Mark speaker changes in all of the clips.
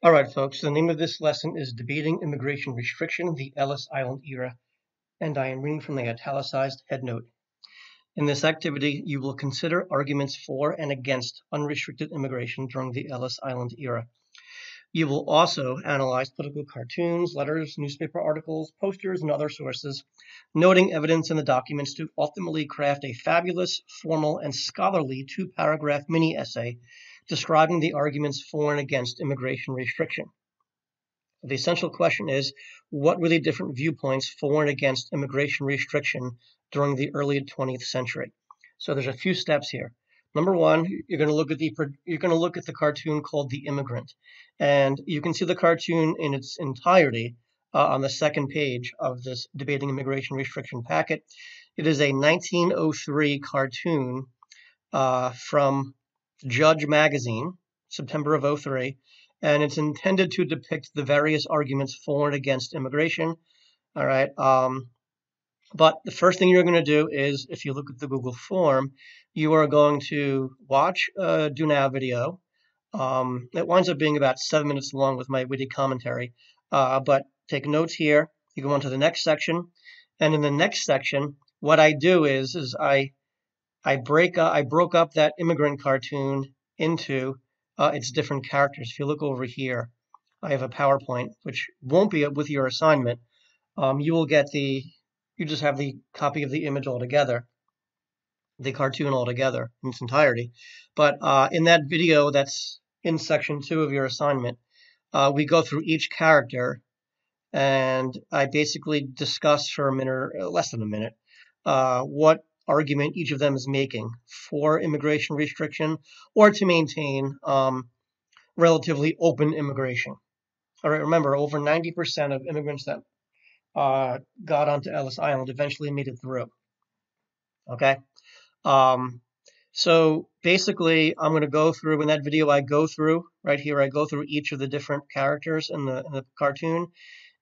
Speaker 1: All right, folks, the name of this lesson is Debating Immigration Restriction, the Ellis Island Era, and I am reading from the italicized headnote. In this activity, you will consider arguments for and against unrestricted immigration during the Ellis Island Era. You will also analyze political cartoons, letters, newspaper articles, posters, and other sources, noting evidence in the documents to ultimately craft a fabulous, formal, and scholarly two-paragraph mini-essay describing the arguments for and against immigration restriction. The essential question is, what were the different viewpoints for and against immigration restriction during the early 20th century? So there's a few steps here. Number one, you're going to look at the cartoon called The Immigrant, and you can see the cartoon in its entirety on the second page of this Debating Immigration Restriction packet. It is a 1903 cartoon from Judge Magazine, September of '03, and it's intended to depict the various arguments for and against immigration. All right. But the first thing you're going to do is, if you look at the Google form, you are going to watch a Do Now video. It winds up being about 7 minutes long with my witty commentary. But take notes here. You go on to the next section. And in the next section, what I do is I broke up that immigrant cartoon into its different characters. If you look over here, I have a PowerPoint, which won't be with your assignment. You just have the copy of the image altogether, the cartoon altogether in its entirety. But in that video that's in section 2 of your assignment, we go through each character, and I basically discuss for a minute, or less than a minute, what argument each of them is making for immigration restriction or to maintain relatively open immigration. All right, remember, over 90% of immigrants that got onto Ellis Island eventually made it through. Okay, so basically, I'm going to go through in that video. I go through right here. I go through each of the different characters in the cartoon,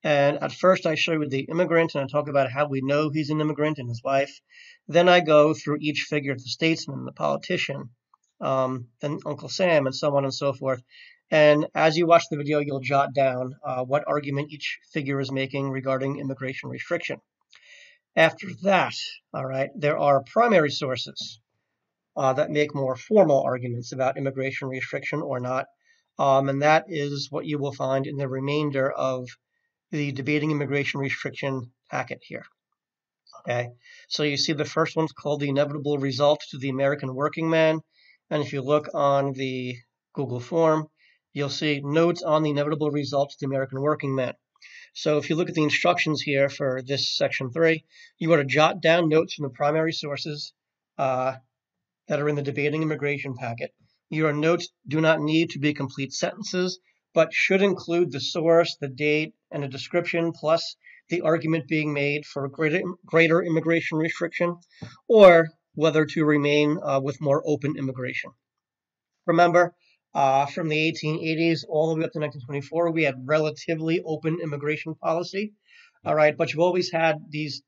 Speaker 1: and at first I show you the immigrant, and I talk about how we know he's an immigrant and his wife. Then I go through each figure, the statesman, the politician, then Uncle Sam, and so on and so forth. And as you watch the video, you'll jot down what argument each figure is making regarding immigration restriction. After that, all right, there are primary sources that make more formal arguments about immigration restriction or not. And that is what you will find in the remainder of the Debating Immigration Restriction packet here. Okay, so you see the first one's called The Inevitable Result to the American Working Man. And if you look on the Google form, you'll see notes on the inevitable result to the American working man. So if you look at the instructions here for this section 3, you want to jot down notes from the primary sources that are in the Debating Immigration packet. Your notes do not need to be complete sentences, but should include the source, the date, and a description, plus the argument being made for greater immigration restriction, or whether to remain with more open immigration. Remember, from the 1880s all the way up to 1924, we had relatively open immigration policy. All right, but you've always had this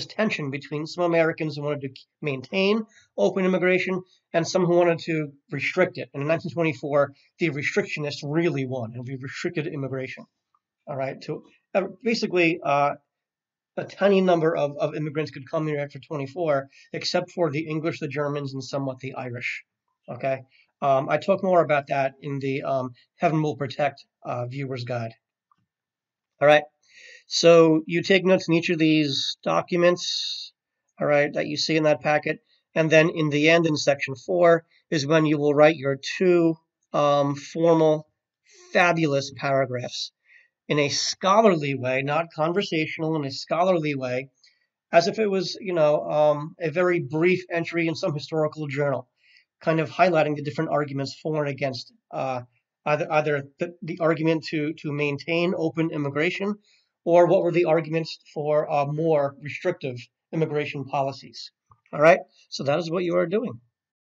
Speaker 1: tension between some Americans who wanted to maintain open immigration and some who wanted to restrict it. And in 1924, the restrictionists really won, and we restricted immigration. All right, to basically a tiny number of immigrants could come here after 24, except for the English, the Germans, and somewhat the Irish. Okay, I talk more about that in the Heaven Will Protect viewer's guide. All right, so you take notes in each of these documents, all right, that you see in that packet, and then in the end, in section 4, is when you will write your two formal, fabulous paragraphs in a scholarly way, not conversational, in a scholarly way, as if it was, a very brief entry in some historical journal, kind of highlighting the different arguments for and against either the argument to maintain open immigration, or what were the arguments for more restrictive immigration policies. All right, so that is what you are doing.